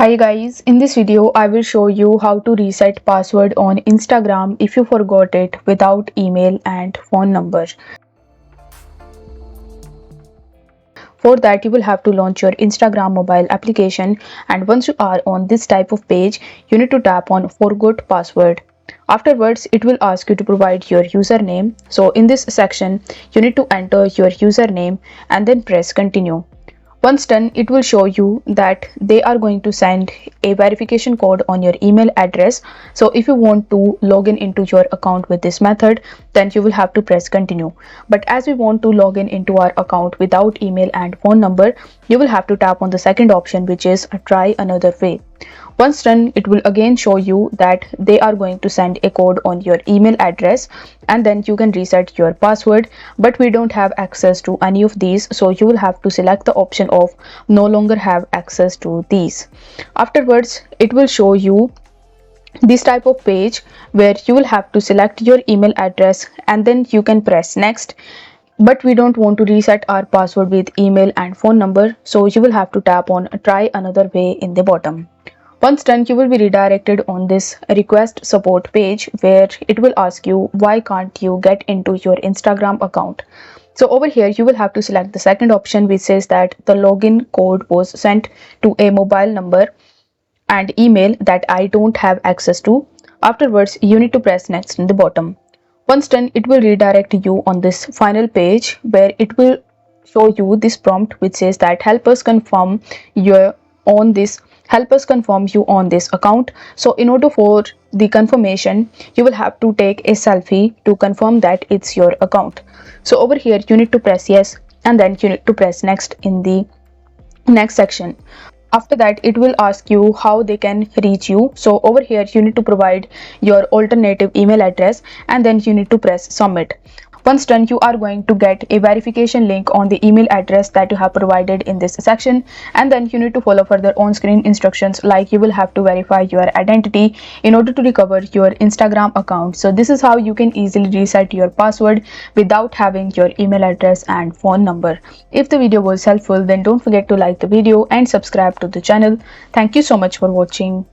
Hi guys, in this video I will show you how to reset password on Instagram if you forgot it without email and phone number. For that you will have to launch your Instagram mobile application, and once you are on this type of page you need to tap on forgot password. Afterwards it will ask you to provide your username. So in this section you need to enter your username and then press continue. Once done, it will show you that they are going to send a verification code on your email address. So if you want to log in into your account with this method, then you will have to press continue. But as we want to log in into our account without email and phone number, you will have to tap on the second option, which is try another way. Once done, it will again show you that they are going to send a code on your email address, and then you can reset your password. But we don't have access to any of these, so you will have to select the option of no longer have access to these. Afterwards, it will show you this type of page where you will have to select your email address and then you can press next. But we don't want to reset our password with email and phone number, so you will have to tap on try another way in the bottom. Once done, you will be redirected on this request support page where it will ask you why can't you get into your Instagram account. So over here you will have to select the second option, which says that the login code was sent to a mobile number and email that I don't have access to. Afterwards you need to press next in the bottom. Once done, it will redirect you on this final page where it will show you this prompt which says that help us confirm you on this account. So in order for the confirmation, you will have to take a selfie to confirm that it's your account. So over here you need to press yes, and then you need to press next in the next section. After that it will ask you how they can reach you. So over here you need to provide your alternative email address and then you need to press submit. Once done, you are going to get a verification link on the email address that you have provided in this section, and then you need to follow further on-screen instructions, like you will have to verify your identity in order to recover your Instagram account. So this is how you can easily reset your password without having your email address and phone number. If the video was helpful, then don't forget to like the video and subscribe to the channel. Thank you so much for watching.